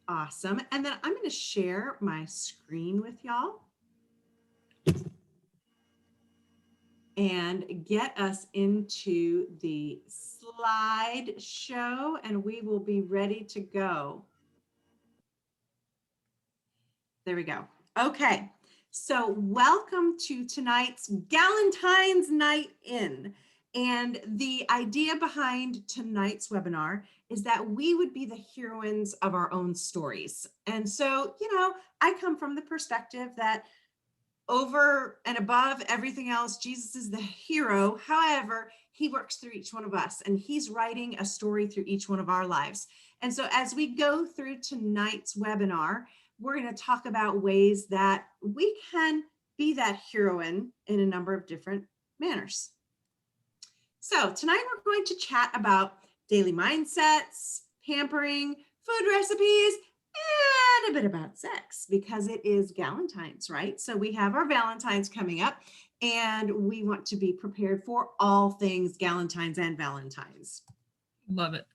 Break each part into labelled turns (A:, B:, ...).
A: Awesome. And then I'm going to share my screen with y'all and get us into the slideshow, and we will be ready to go. There we go. Okay. So welcome to tonight's Galentine's Night In. And the idea behind tonight's webinar is that we would be the heroines of our own stories. And so, I come from the perspective that over and above everything else, Jesus is the hero. However, he works through each one of us, and he's writing a story through each one of our lives. And so as we go through tonight's webinar, we're going to talk about ways that we can be that heroine in a number of different manners. So tonight we're going to chat about daily mindsets, pampering, food recipes, and a bit about sex, because it is Galentine's, right? So we have our Valentine's coming up, and we want to be prepared for all things Galentine's and Valentine's.
B: Love it.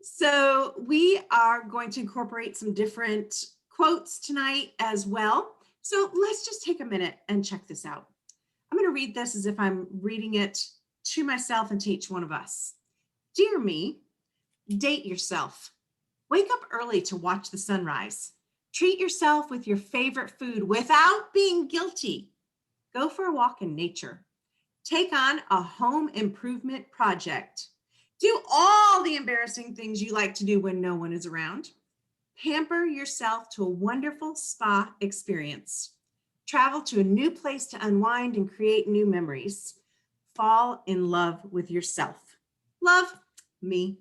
A: So we are going to incorporate some different quotes tonight as well. So let's just take a minute and check this out. I'm going to read this as if I'm reading it to myself and to each one of us. Dear me, date yourself. Wake up early to watch the sunrise. Treat yourself with your favorite food without being guilty. Go for a walk in nature. Take on a home improvement project. Do all the embarrassing things you like to do when no one is around. Pamper yourself to a wonderful spa experience. Travel to a new place to unwind and create new memories. Fall in love with yourself. Love me.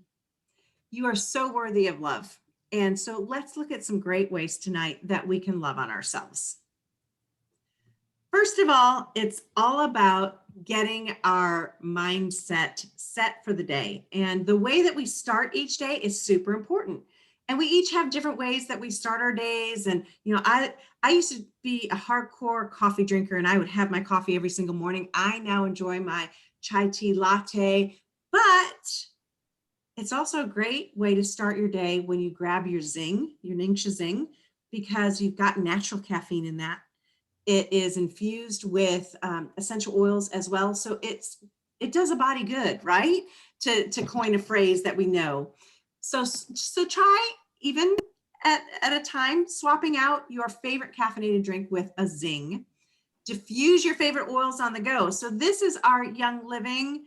A: You are so worthy of love. And so let's look at some great ways tonight that we can love on ourselves. First of all, it's all about getting our mindset set for the day. And the way that we start each day is super important. And we each have different ways that we start our days. And, I used to be a hardcore coffee drinker, and I would have my coffee every single morning. I now enjoy my chai tea latte, but it's also a great way to start your day when you grab your Zing, your Ningxia Zing, because you've got natural caffeine in that. It is infused with essential oils as well. So it does a body good, right? To coin a phrase that we know. So try, even at a time, swapping out your favorite caffeinated drink with a Zing. Diffuse your favorite oils on the go. So this is our Young Living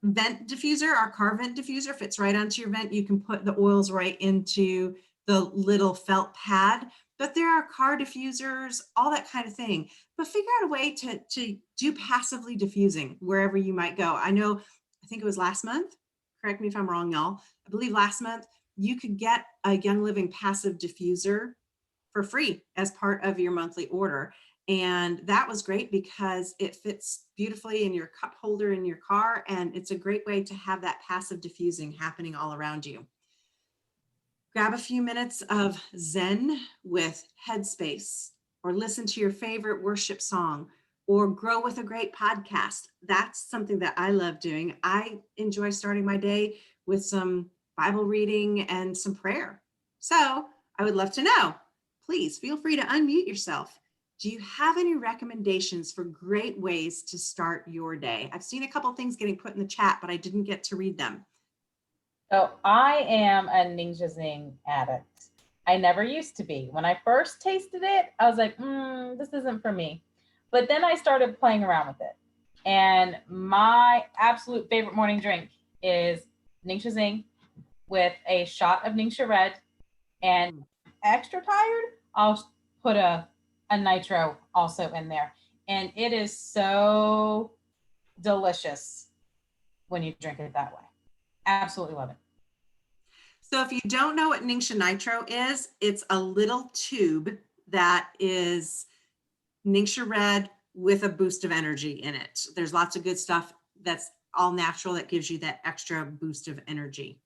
A: vent diffuser. Our car vent diffuser fits right onto your vent. You can put the oils right into the little felt pad, but there are car diffusers, all that kind of thing. But figure out a way to do passively diffusing wherever you might go. I think it was last month, correct me if I'm wrong, y'all. I believe last month you could get a Young Living passive diffuser for free as part of your monthly order. And that was great because it fits beautifully in your cup holder in your car. And it's a great way to have that passive diffusing happening all around you. Grab a few minutes of Zen with Headspace, or listen to your favorite worship song, or grow with a great podcast. That's something that I love doing. I enjoy starting my day with some Bible reading and some prayer. So I would love to know. Please feel free to unmute yourself. Do you have any recommendations for great ways to start your day? I've seen a couple of things getting put in the chat, but I didn't get to read them.
C: Oh, I am a Ningxia Zing addict. I never used to be. When I first tasted it, I was like, this isn't for me. But then I started playing around with it. And my absolute favorite morning drink is Ningxia Zing with a shot of Ningxia Red. And extra tired, I'll put a nitro also in there. And it is so delicious when you drink it that way. Absolutely love it.
A: So if you don't know what Ningxia Nitro is, it's a little tube that is Ningxia Red with a boost of energy in it. There's lots of good stuff that's all natural that gives you that extra boost of energy.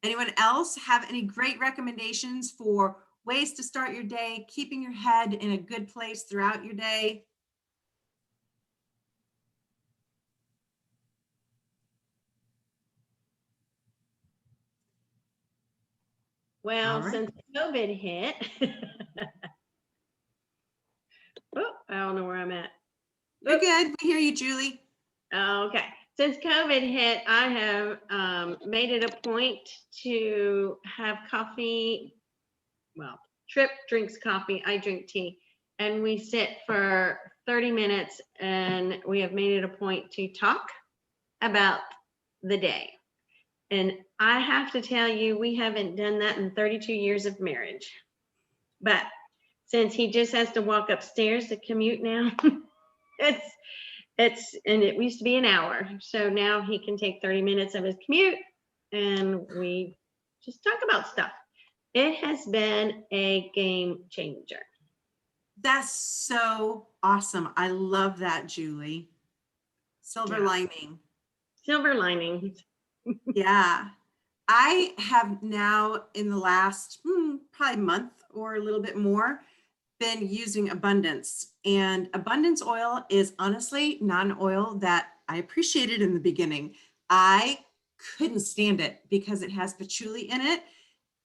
A: Anyone else have any great recommendations for ways to start your day, keeping your head in a good place throughout your day? All
B: Well,
A: right.
B: since COVID hit, oh, I don't know where I'm at.
A: You're good. We hear you, Julie.
B: Okay. Since COVID hit, I have made it a point to have coffee. Well, Trip drinks coffee, I drink tea, and we sit for 30 minutes and we have made it a point to talk about the day. And I have to tell you, we haven't done that in 32 years of marriage. But since he just has to walk upstairs to commute now, it's and it used to be an hour. So now he can take 30 minutes of his commute and we just talk about stuff. It has been a game changer.
A: That's so awesome. I love that, Julie. Silver
B: Yeah.
A: lining.
B: Silver linings.
A: Yeah. I have now, in the last probably month or a little bit more, been using abundance. And abundance oil is honestly not an oil that I appreciated in the beginning. I couldn't stand it because it has patchouli in it.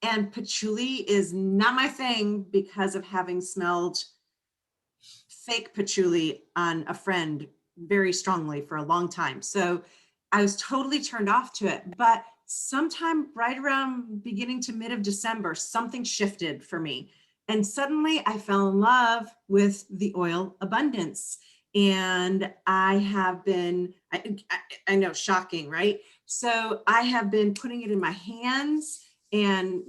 A: And patchouli is not my thing because of having smelled fake patchouli on a friend very strongly for a long time. So I was totally turned off to it. But sometime right around beginning to mid of December, something shifted for me. And suddenly I fell in love with the oil abundance. And I have been, I know, shocking, right? So I have been putting it in my hands and,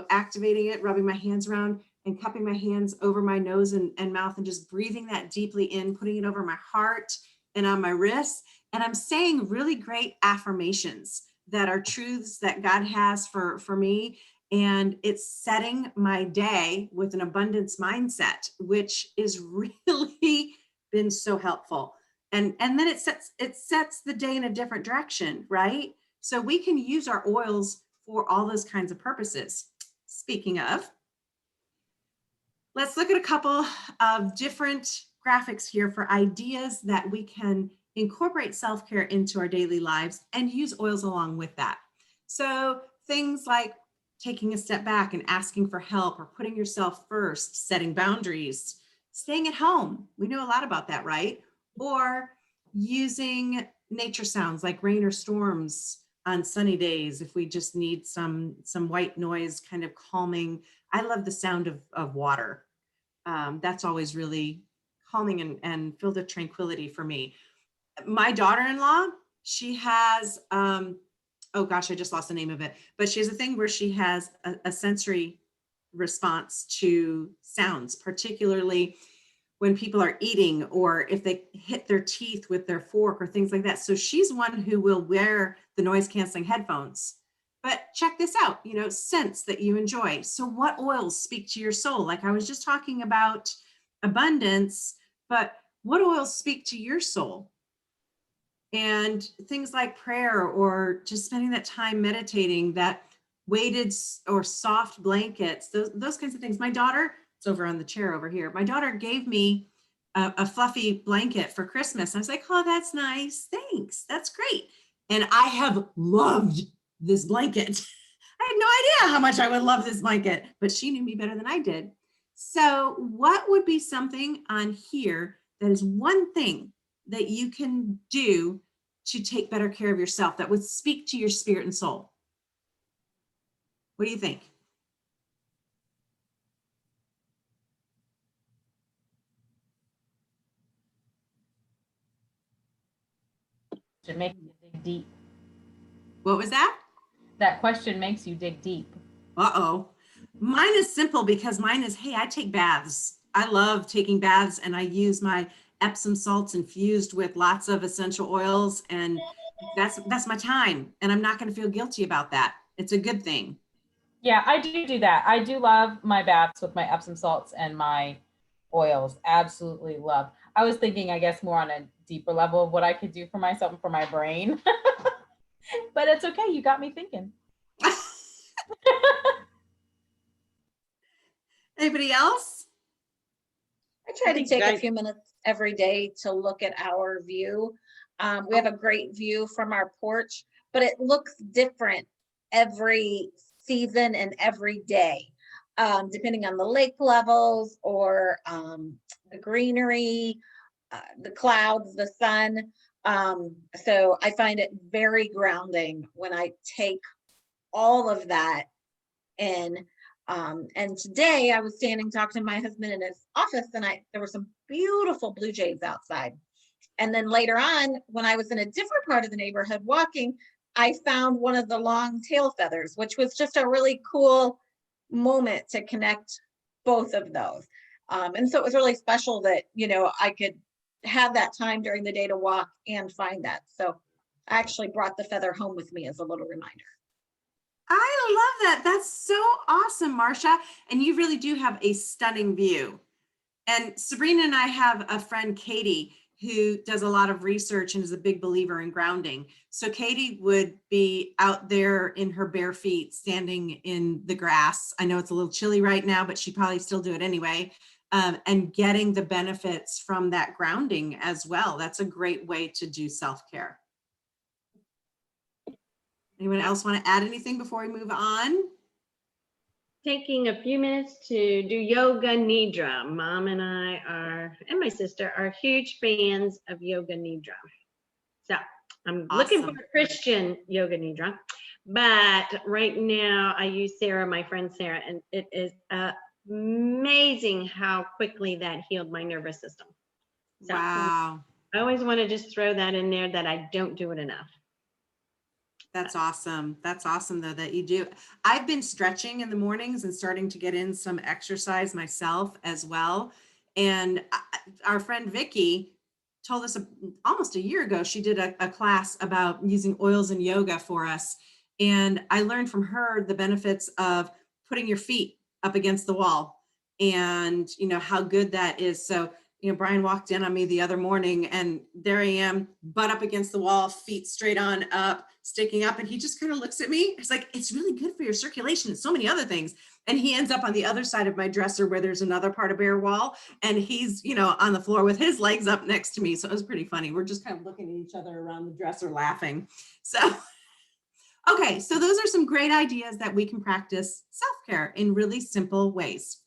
A: activating it, rubbing my hands around and cupping my hands over my nose and mouth and just breathing that deeply in, putting it over my heart and on my wrists. And I'm saying really great affirmations that are truths that God has for me. And it's setting my day with an abundance mindset, which is really been so helpful. And then it sets the day in a different direction, right? So we can use our oils for all those kinds of purposes. Speaking of, let's look at a couple of different graphics here for ideas that we can incorporate self-care into our daily lives and use oils along with that. So things like taking a step back and asking for help or putting yourself first, setting boundaries, staying at home. We know a lot about that, right? Or using nature sounds like rain or storms on sunny days if we just need some white noise kind of calming. I love the sound of water. That's always really calming and filled with tranquility for me. My daughter-in-law, she has, oh gosh, I just lost the name of it, but she has a thing where she has a sensory response to sounds, particularly when people are eating or if they hit their teeth with their fork or things like that. So she's one who will wear the noise canceling headphones. But check this out, scents that you enjoy. So what oils speak to your soul? Like I was just talking about abundance, but what oils speak to your soul? And things like prayer or just spending that time meditating, that weighted or soft blankets, those kinds of things. My daughter, it's over on the chair over here. My daughter gave me a fluffy blanket for Christmas. I was like, oh, that's nice. Thanks. That's great. And I have loved this blanket. I had no idea how much I would love this blanket, but she knew me better than I did. So what would be something on here that is one thing that you can do to take better care of yourself that would speak to your spirit and soul? What do you think?
C: Should make you dig deep.
A: What was that?
C: That question makes you dig deep.
A: Uh-oh. Mine is simple because mine is, hey, I take baths. I love taking baths and I use my Epsom salts infused with lots of essential oils, and that's my time. And I'm not going to feel guilty about that. It's a good thing.
C: Yeah, I do that. I do love my baths with my Epsom salts and my oils. Absolutely love. I was thinking, I guess, more on a deeper level of what I could do for myself and for my brain. But it's okay. You got me thinking.
A: Anybody else?
D: I try to take
B: I-
D: a few minutes every day to look at our view. We have a great view from our porch, but it looks different every season and every day, depending on the lake levels or the greenery, the clouds, the sun. So I find it very grounding when I take all of that in. And today I was standing talking to my husband in his office, and there were some beautiful blue jays outside. And then later on, when I was in a different part of the neighborhood walking, I found one of the long tail feathers, which was just a really cool moment to connect both of those. And so it was really special that, I could have that time during the day to walk and find that. So I actually brought the feather home with me as a little reminder.
A: I love that. That's so awesome, Marcia. And you really do have a stunning view. And Sabrina and I have a friend, Katie, who does a lot of research and is a big believer in grounding. So Katie would be out there in her bare feet, standing in the grass. I know it's a little chilly right now, but she'd probably still do it anyway. And getting the benefits from that grounding as well. That's a great way to do self-care. Anyone else want to add anything before we move on?
B: Taking a few minutes to do yoga nidra. Mom and I and my sister are huge fans of yoga nidra. So I'm looking for
A: Awesome.
B: a Christian yoga nidra, but right now I use Sarah, my friend Sarah, and it is amazing how quickly that healed my nervous system. So
A: Wow.
B: I always want to just throw that in there that I don't do it enough.
A: That's awesome. That's awesome though that you do. I've been stretching in the mornings and starting to get in some exercise myself as well. And our friend Vicky told us almost a year ago, she did a class about using oils in yoga for us. And I learned from her the benefits of putting your feet up against the wall and how good that is. So Brian walked in on me the other morning and there I am, butt up against the wall, feet straight on up, sticking up. And he just kind of looks at me. It's like, it's really good for your circulation and so many other things. And he ends up on the other side of my dresser where there's another part of bare wall. And he's, on the floor with his legs up next to me. So it was pretty funny. We're just kind of looking at each other around the dresser laughing. So, okay. So those are some great ideas that we can practice self-care in really simple ways.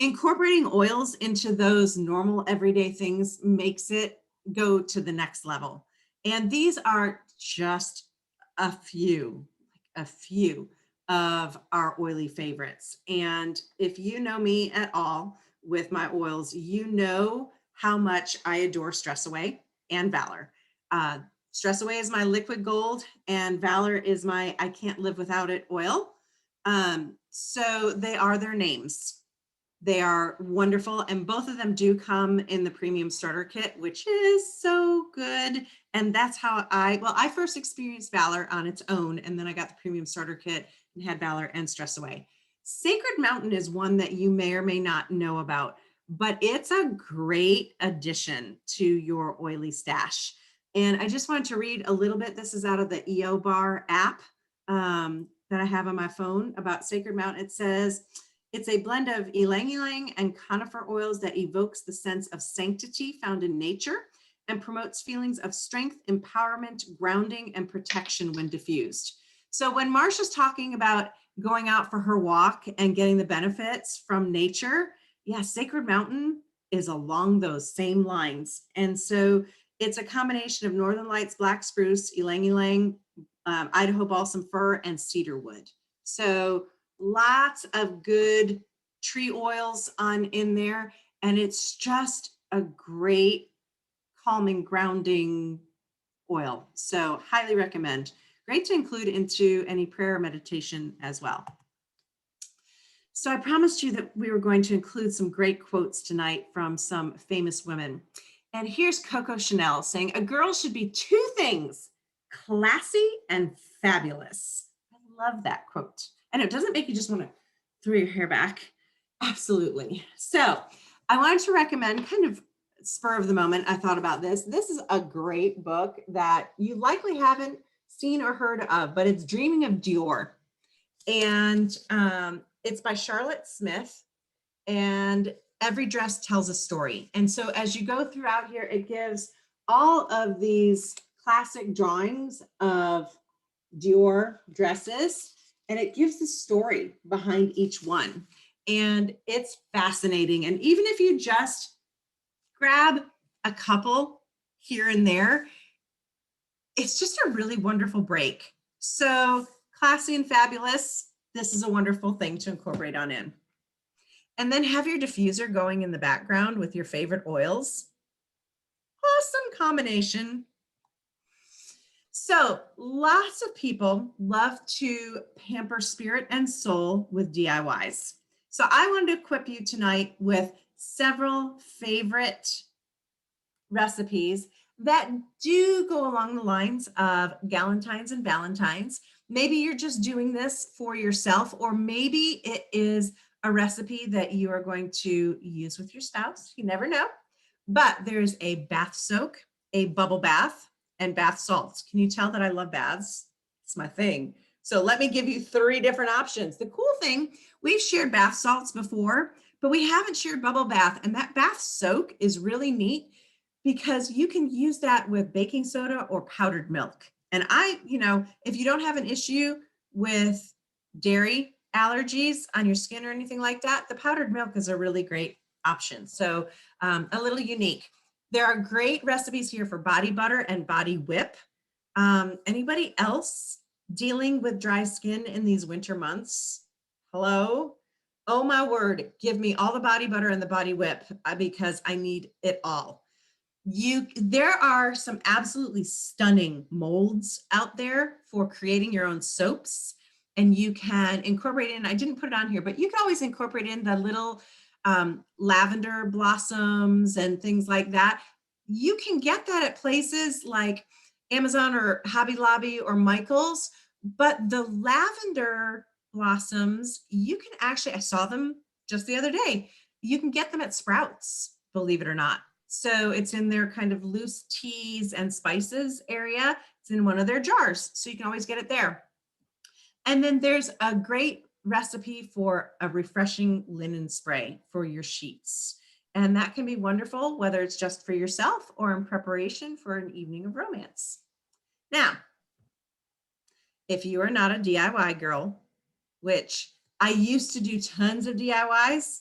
A: Incorporating oils into those normal everyday things makes it go to the next level. And these are just a few of our oily favorites. And if you know me at all with my oils, you know how much I adore Stress Away and Valor. Stress Away is my liquid gold and Valor is my I can't live without it oil. So they are their names. They are wonderful, and both of them do come in the premium starter kit, which is so good. And that's how I first experienced Valor on its own, and then I got the premium starter kit and had Valor and Stress Away. Sacred Mountain is one that you may or may not know about, but it's a great addition to your oily stash. And I just wanted to read a little bit. This is out of the EO Bar app that I have on my phone about Sacred Mountain. It says, it's a blend of ylang-ylang and conifer oils that evokes the sense of sanctity found in nature and promotes feelings of strength, empowerment, grounding, and protection when diffused. So when Marcia's talking about going out for her walk and getting the benefits from nature, yeah, Sacred Mountain is along those same lines. And so it's a combination of Northern Lights black spruce, ylang-ylang, Idaho balsam fir, and cedar wood. So lots of good tree oils in there, and it's just a great calming, grounding oil. So highly recommend. Great to include into any prayer or meditation as well. So I promised you that we were going to include some great quotes tonight from some famous women. And here's Coco Chanel saying, a girl should be two things, classy and fabulous. I love that quote. And it doesn't make you just want to throw your hair back. Absolutely. So I wanted to recommend, kind of spur of the moment, I thought about this. This is a great book that you likely haven't seen or heard of, but it's Dreaming of Dior. And it's by Charlotte Smith. And every dress tells a story. And so as you go throughout here, it gives all of these classic drawings of Dior dresses. and it gives the story behind each one. And it's fascinating. And even if you just grab a couple here and there, it's just a really wonderful break. So classy and fabulous, this is a wonderful thing to incorporate on in. And then have your diffuser going in the background with your favorite oils. Awesome combination. So lots of people love to pamper spirit and soul with DIYs. So I wanted to equip you tonight with several favorite recipes that do go along the lines of Galentines and Valentines. Maybe you're just doing this for yourself, or maybe it is a recipe that you are going to use with your spouse. You never know. But there's a bath soak, a bubble bath, and bath salts. Can you tell that I love baths? It's my thing. So let me give you 3 different options. The cool thing, we've shared bath salts before, but we haven't shared bubble bath. And that bath soak is really neat because you can use that with baking soda or powdered milk. And if you don't have an issue with dairy allergies on your skin or anything like that, the powdered milk is a really great option. So a little unique. There are great recipes here for body butter and body whip. Anybody else dealing with dry skin in these winter months? Hello? Oh my word, give me all the body butter and the body whip because I need it all. There are some absolutely stunning molds out there for creating your own soaps, and you can incorporate in, I didn't put it on here, but you can always incorporate in the little lavender blossoms and things like that. You can get that at places like Amazon or Hobby Lobby or Michael's, but the lavender blossoms, you can actually, I saw them just the other day, you can get them at Sprouts, believe it or not. So it's in their kind of loose teas and spices area. It's in one of their jars, so you can always get it there. And then there's a great recipe for a refreshing linen spray for your sheets. And that can be wonderful, whether it's just for yourself or in preparation for an evening of romance. Now, if you are not a DIY girl, which I used to do tons of DIYs,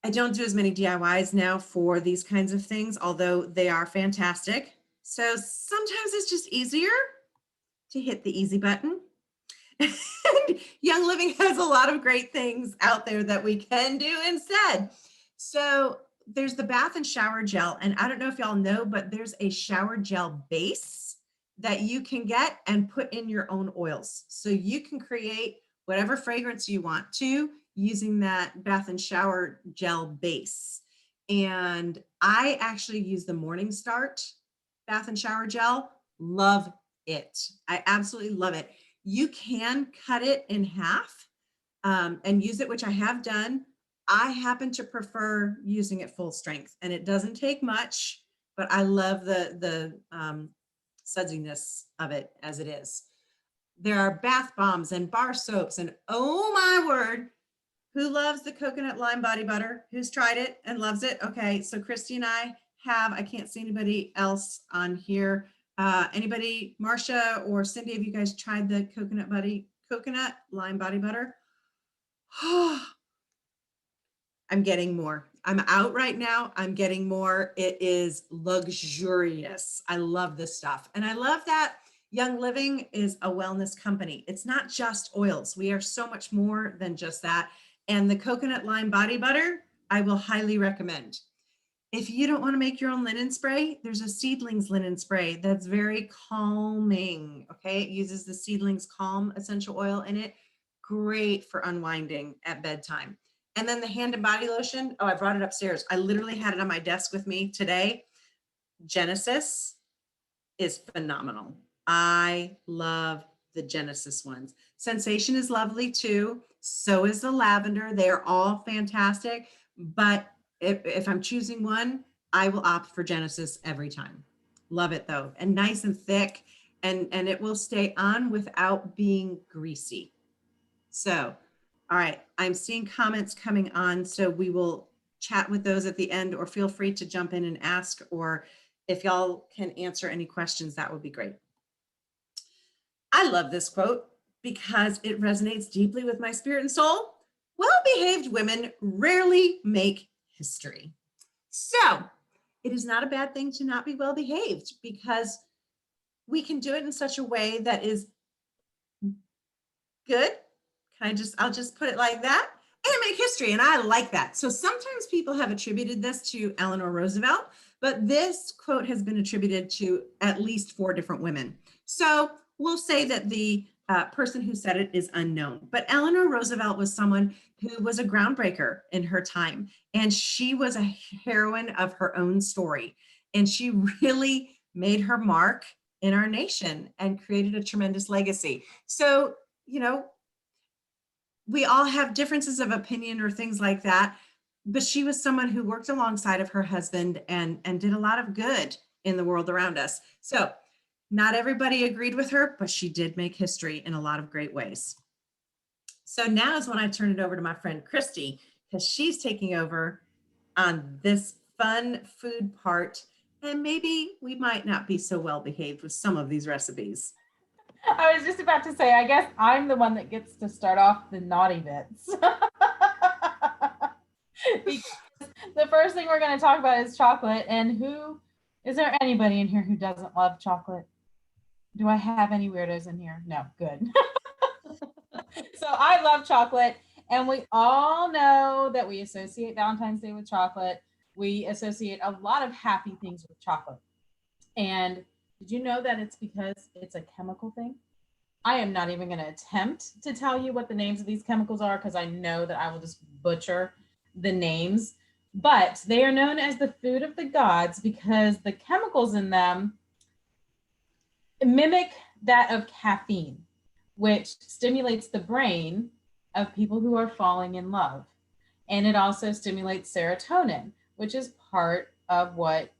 A: I don't do as many DIYs now for these kinds of things, although they are fantastic. So sometimes it's just easier to hit the easy button. And Young Living has a lot of great things out there that we can do instead. So there's the bath and shower gel. And I don't know if y'all know, but there's a shower gel base that you can get and put in your own oils. So you can create whatever fragrance you want to using that bath and shower gel base. And I actually use the Morning Start bath and shower gel. Love it. I absolutely love it. You can cut it in half and use it, which I have done. I happen to prefer using it full strength, and it doesn't take much, but I love the sudsiness of it as it is. There are bath bombs and bar soaps, and oh my word, who loves the coconut lime body butter? Who's tried it and loves it? Okay, so Christy and I have, I can't see anybody else on here. Anybody, Marcia or Cindy, have you guys tried the coconut lime body butter? I'm getting more. I'm out right now. I'm getting more. It is luxurious. I love this stuff. And I love that Young Living is a wellness company. It's not just oils. We are so much more than just that. And the coconut lime body butter, I will highly recommend. If you don't want to make your own linen spray, there's a seedlings linen spray that's very calming. Okay, it uses the seedlings calm essential oil in it. Great for unwinding at bedtime. And then the hand and body lotion. Oh, I brought it upstairs. I literally had it on my desk with me today. Genesis is phenomenal. I love the Genesis ones. Sensation is lovely too. So is the lavender. They're all fantastic. But if I'm choosing one, I will opt for Genesis every time. Love it though. And nice and thick, and it will stay on without being greasy. So, all right, I'm seeing comments coming on, so we will chat with those at the end, or feel free to jump in and ask, or if y'all can answer any questions, that would be great. I love this quote. because it resonates deeply with my spirit and soul. Well-behaved women rarely make history. So it is not a bad thing to not be well-behaved, because we can do it in such a way that is good. I'll just put it like that, and make history. And I like that. So sometimes people have attributed this to Eleanor Roosevelt, but this quote has been attributed to at least 4 different women. So we'll say that the person who said it is unknown. But Eleanor Roosevelt was someone who was a groundbreaker in her time, and she was a heroine of her own story. And she really made her mark in our nation and created a tremendous legacy. So, we all have differences of opinion or things like that, but she was someone who worked alongside of her husband and did a lot of good in the world around us. So not everybody agreed with her, but she did make history in a lot of great ways. So now is when I turn it over to my friend Christy, because she's taking over on this fun food part, and maybe we might not be so well behaved with some of these recipes.
C: I was just about to say, I guess I'm the one that gets to start off the naughty bits. Because the first thing we're going to talk about is chocolate. And is there anybody in here who doesn't love chocolate? Do I have any weirdos in here? No, good. So I love chocolate. And we all know that we associate Valentine's Day with chocolate. We associate a lot of happy things with chocolate. And did you know that it's because it's a chemical thing? I am not even going to attempt to tell you what the names of these chemicals are, because I know that I will just butcher the names. But they are known as the food of the gods because the chemicals in them mimic that of caffeine, which stimulates the brain of people who are falling in love. And it also stimulates serotonin, which is part of what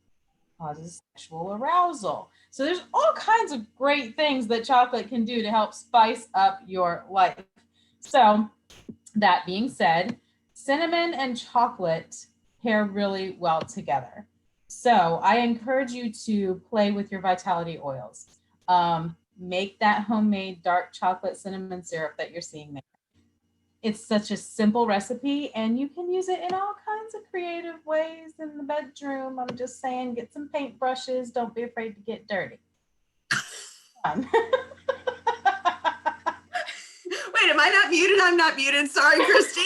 C: causes sexual arousal. So there's all kinds of great things that chocolate can do to help spice up your life. So that being said, cinnamon and chocolate pair really well together. So I encourage you to play with your vitality oils. Make that homemade dark chocolate cinnamon syrup that you're seeing there. It's such a simple recipe, and you can use it in all kinds of creative ways in the bedroom. I'm just saying, get some paint brushes. Don't be afraid to get dirty. Wait,
A: am I not muted? I'm not muted. Sorry, Christy.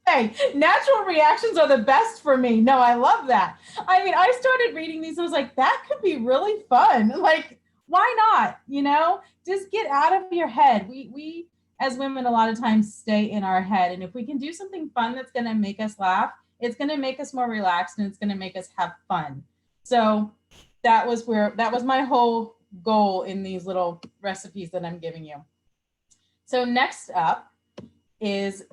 C: Hey, natural reactions are the best for me. No, I love that. I mean, I started reading these and I was like, that could be really fun. Like, why not? Just get out of your head. We as women, a lot of times stay in our head. And if we can do something fun that's going to make us laugh, it's going to make us more relaxed and it's going to make us have fun. So that was my whole goal in these little recipes that I'm giving you. So next up is,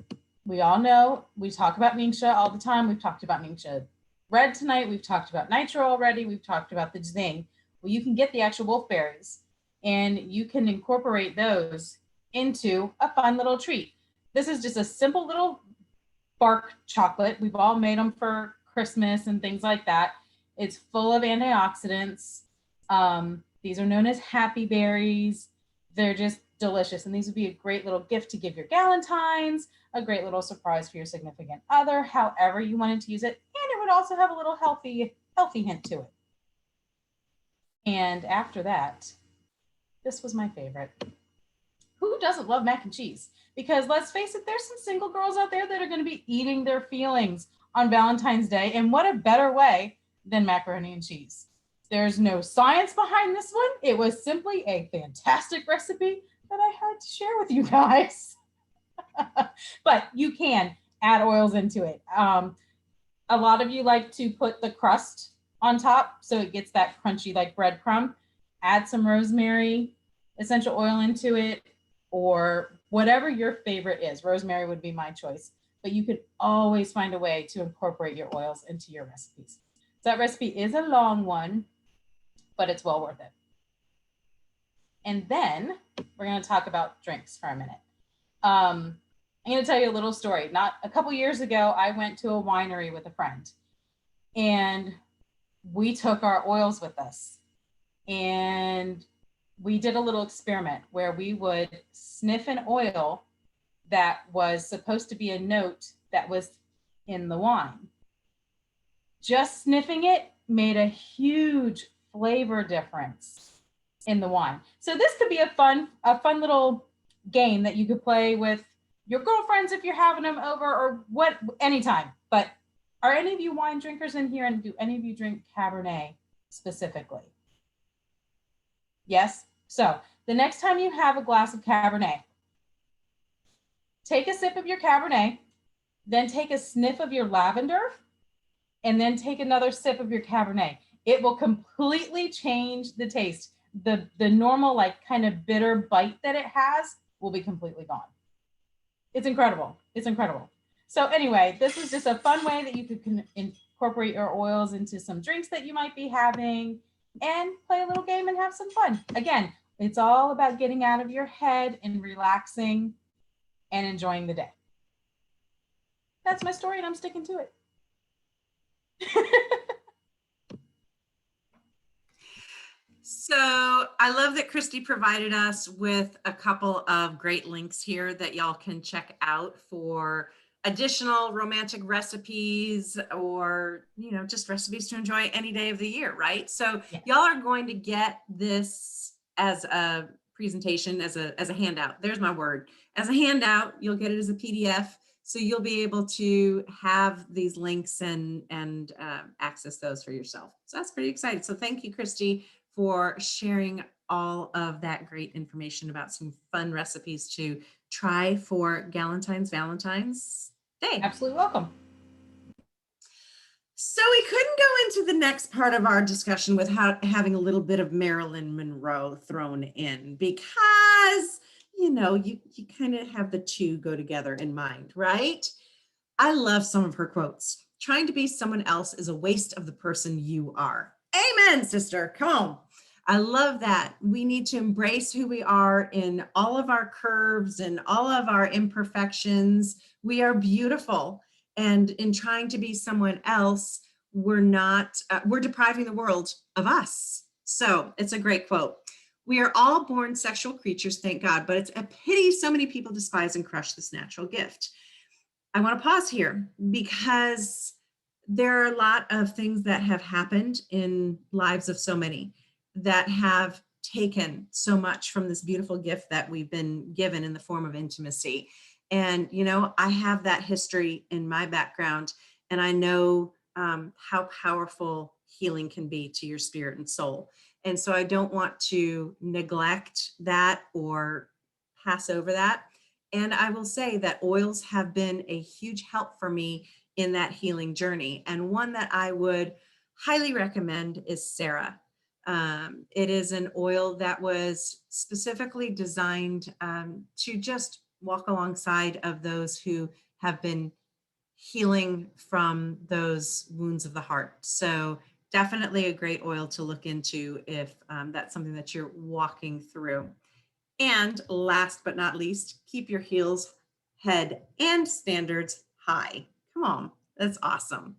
C: we all know, we talk about Ningxia all the time. We've talked about Ningxia Red tonight. We've talked about Nitro already. We've talked about the Zing. Well, you can get the actual wolf berries and you can incorporate those into a fun little treat. This is just a simple little bark chocolate. We've all made them for Christmas and things like that. It's full of antioxidants. These are known as happy berries. They're just delicious. And these would be a great little gift to give your Galentines, a great little surprise for your significant other, however you wanted to use it. And it would also have a little healthy hint to it. And after that, this was my favorite. Who doesn't love mac and cheese? Because let's face it, there's some single girls out there that are going to be eating their feelings on Valentine's Day. And what a better way than macaroni and cheese. There's no science behind this one. It was simply a fantastic recipe that I had to share with you guys. But you can add oils into it. A lot of you like to put the crust on top so it gets that crunchy like breadcrumb. Add some rosemary essential oil into it, or whatever your favorite is. Rosemary would be my choice, but you could always find a way to incorporate your oils into your recipes. So that recipe is a long one, but it's well worth it. And then we're going to talk about drinks for a minute. I'm going to tell you a little story. Not a couple years ago, I went to a winery with a friend, and we took our oils with us. And we did a little experiment where we would sniff an oil that was supposed to be a note that was in the wine. Just sniffing it made a huge flavor difference in the wine. So this could be a fun little game that you could play with your girlfriends if you're having them over, or what, anytime. But are any of you wine drinkers in here, and do any of you drink Cabernet specifically? Yes. So the next time you have a glass of Cabernet, take a sip of your Cabernet, then take a sniff of your lavender, and then take another sip of your Cabernet. It will completely change the taste. The normal, like, kind of bitter bite that it has will be completely gone. It's incredible. It's incredible. So anyway, this is just a fun way that you could incorporate your oils into some drinks that you might be having, and play a little game and have some fun. Again, it's all about getting out of your head and relaxing and enjoying the day. That's my story, and I'm sticking to it.
A: So I love that Christy provided us with a couple of great links here that y'all can check out for additional romantic recipes, or, you know, just recipes to enjoy any day of the year, right? So
C: Yes.
A: y'all are going to get this as a presentation, as a handout. There's my word. As a handout, you'll get it as a PDF. So you'll be able to have these links and access those for yourself. So that's pretty exciting. So thank you, Christy, for sharing all of that great information about some fun recipes to try for Galentine's Valentine's Day.
C: Absolutely welcome.
A: So we couldn't go into the next part of our discussion without having a little bit of Marilyn Monroe thrown in, because, you know, you kind of have the two go together in mind, right? I love some of her quotes. Trying to be someone else is a waste of the person you are. Amen, sister. Come on. I love that. We need to embrace who we are in all of our curves and all of our imperfections. We are beautiful. And in trying to be someone else, we're depriving the world of us. So it's a great quote. We are all born sexual creatures, thank God, but it's a pity so many people despise and crush this natural gift. I want to pause here because there are a lot of things that have happened in lives of so many that have taken so much from this beautiful gift that we've been given in the form of intimacy. And, you know, I have that history in my background, and I know how powerful healing can be to your spirit and soul. And so I don't want to neglect that or pass over that. And I will say that oils have been a huge help for me in that healing journey. And one that I would highly recommend is Sarah. It is an oil that was specifically designed to just walk alongside of those who have been healing from those wounds of the heart. So definitely a great oil to look into if that's something that you're walking through. And last but not least, keep your heels, head, and standards high. Come on, that's awesome.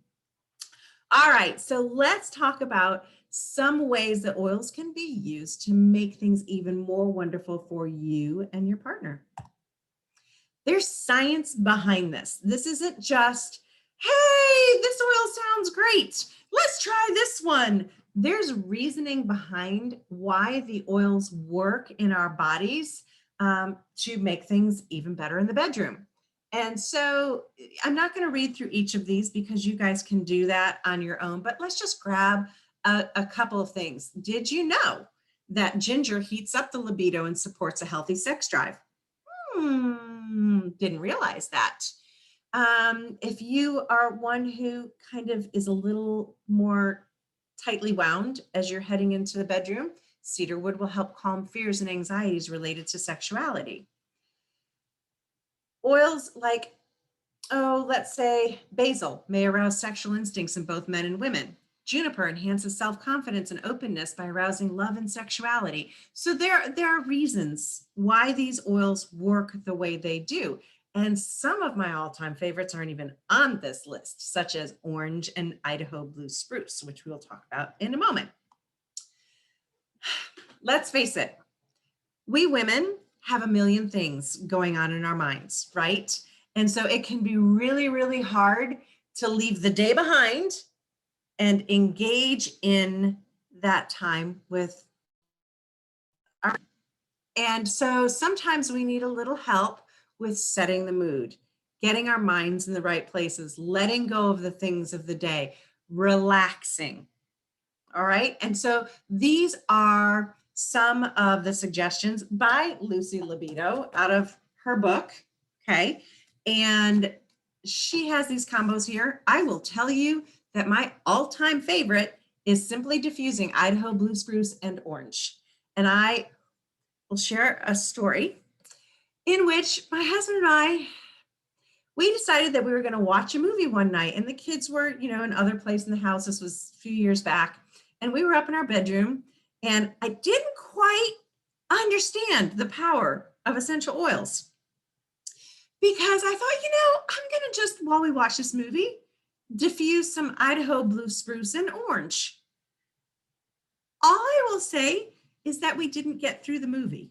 A: All right, so let's talk about some ways that oils can be used to make things even more wonderful for you and your partner. There's science behind this. This isn't just, hey, this oil sounds great, let's try this one. There's reasoning behind why the oils work in our bodies to make things even better in the bedroom. And so I'm not going to read through each of these because you guys can do that on your own, but let's just grab a couple of things. Did you know that ginger heats up the libido and supports a healthy sex drive? Didn't realize that. If you are one who kind of is a little more tightly wound as you're heading into the bedroom, cedarwood will help calm fears and anxieties related to sexuality. Oils like, let's say basil may arouse sexual instincts in both men and women. Juniper enhances self-confidence and openness by arousing love and sexuality. So there are reasons why these oils work the way they do. And some of my all-time favorites aren't even on this list, such as orange and Idaho blue spruce, which we'll talk about in a moment. Let's face it, We women have a million things going on in our minds, right? And so it can be really, really hard to leave the day behind and engage in that time with our, and so sometimes we need a little help with setting the mood, getting our minds in the right places, letting go of the things of the day, relaxing. All right. And so these are some of the suggestions by Lucy Libido out of her book. Okay. And she has these combos here. I will tell you that my all-time favorite is Simply Diffusing Idaho Blue Spruce and Orange. And I will share a story in which my husband and I, we decided that we were going to watch a movie one night, and the kids were, in other place in the house. This was a few years back, and we were up in our bedroom, and I didn't quite understand the power of essential oils because I thought, I'm going to just, while we watch this movie, diffuse some Idaho Blue Spruce and Orange. All I will say is that we didn't get through the movie,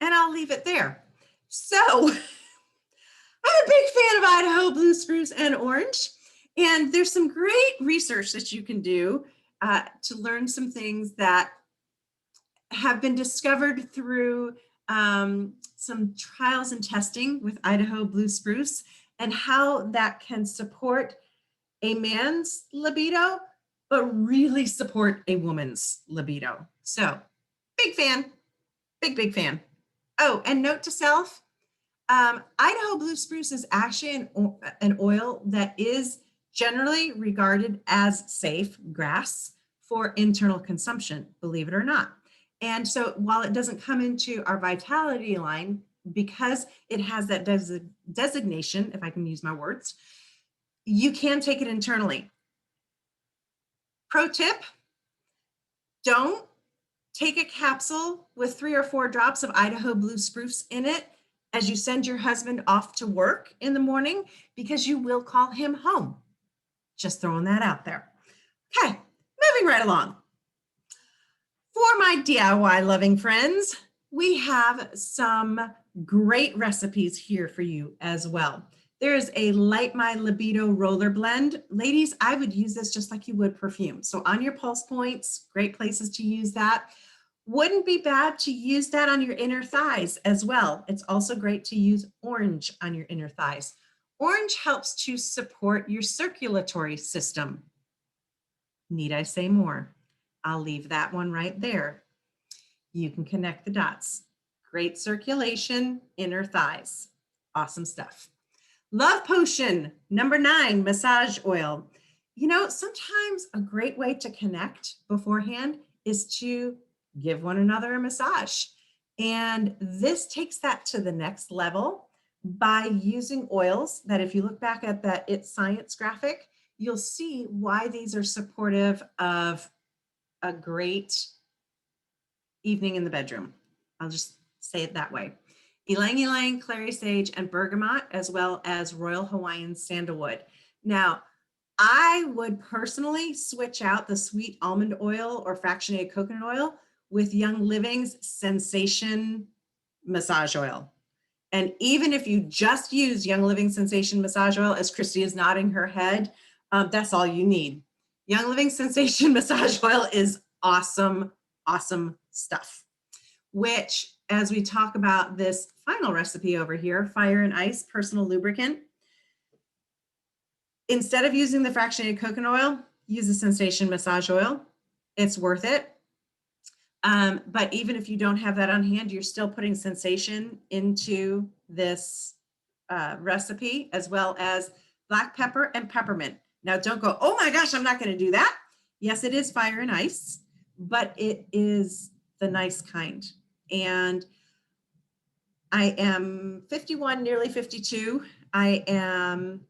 A: and I'll leave it there. So I'm a big fan of Idaho Blue Spruce and Orange, and there's some great research that you can do to learn some things that have been discovered through some trials and testing with Idaho Blue Spruce and how that can support a man's libido, but really support a woman's libido. So big fan, big fan. Oh, and note to self, Idaho Blue Spruce is actually an oil that is generally regarded as safe grass for internal consumption, believe it or not. And so while it doesn't come into our Vitality line, because it has that designation, if I can use my words, you can take it internally. Pro tip, don't take a capsule with 3 or 4 drops of Idaho Blue Spruce in it as you send your husband off to work in the morning, because you will call him home. Just throwing that out there. Okay, moving right along. For my DIY loving friends, we have some great recipes here for you as well. There is a Light My Libido roller blend. Ladies, I would use this just like you would perfume. So on your pulse points, great places to use that. Wouldn't be bad to use that on your inner thighs as well. It's also great to use orange on your inner thighs. Orange helps to support your circulatory system. Need I say more? I'll leave that one right there. You can connect the dots. Great circulation, inner thighs. Awesome stuff. Love Potion, number 9, massage oil. Sometimes a great way to connect beforehand is to give one another a massage. And this takes that to the next level by using oils that, if you look back at that It's Science graphic, you'll see why these are supportive of a great evening in the bedroom. I'll just say it that way. Ylang ylang, clary sage, and bergamot, as well as Royal Hawaiian sandalwood. Now, I would personally switch out the sweet almond oil or fractionated coconut oil with Young Living's Sensation massage oil. And even if you just use Young Living Sensation massage oil, as Christy is nodding her head, that's all you need. Young Living Sensation massage oil is awesome, awesome stuff, which, as we talk about this final recipe over here, Fire and Ice Personal Lubricant, instead of using the fractionated coconut oil, use the Sensation massage oil. It's worth it. But even if you don't have that on hand, you're still putting Sensation into this recipe, as well as black pepper and peppermint. Now, don't go, oh my gosh, I'm not going to do that. Yes, it is Fire and Ice, but it is the nice kind. And I am 51, nearly 52. I am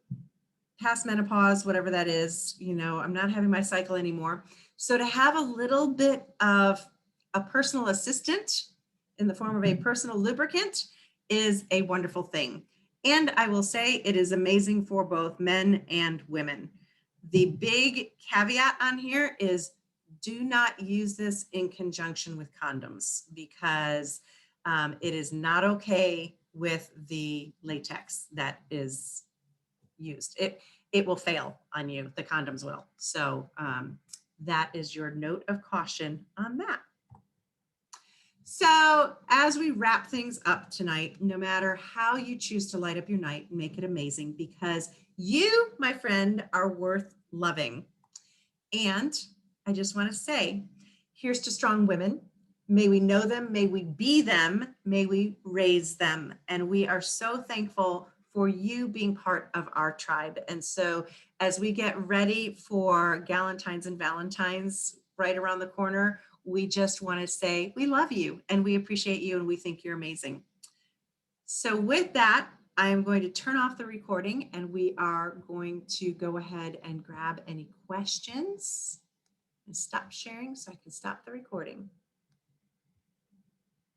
A: past menopause, whatever that is. I'm not having my cycle anymore. So to have a little bit of a personal assistant in the form of a personal lubricant is a wonderful thing. And I will say it is amazing for both men and women. The big caveat on here is do not use this in conjunction with condoms because it is not okay with the latex that is used. It will fail on you. The condoms will. So that is your note of caution on that. So as we wrap things up tonight, no matter how you choose to light up your night, make it amazing because you, my friend, are worth loving. And I just want to say, here's to strong women. May we know them, may we be them, may we raise them. And we are so thankful for you being part of our tribe. And so as we get ready for Galentines and Valentines right around the corner, we just want to say we love you and we appreciate you and we think you're amazing. So with that, I'm going to turn off the recording and we are going to go ahead and grab any questions and stop sharing so I can stop the recording.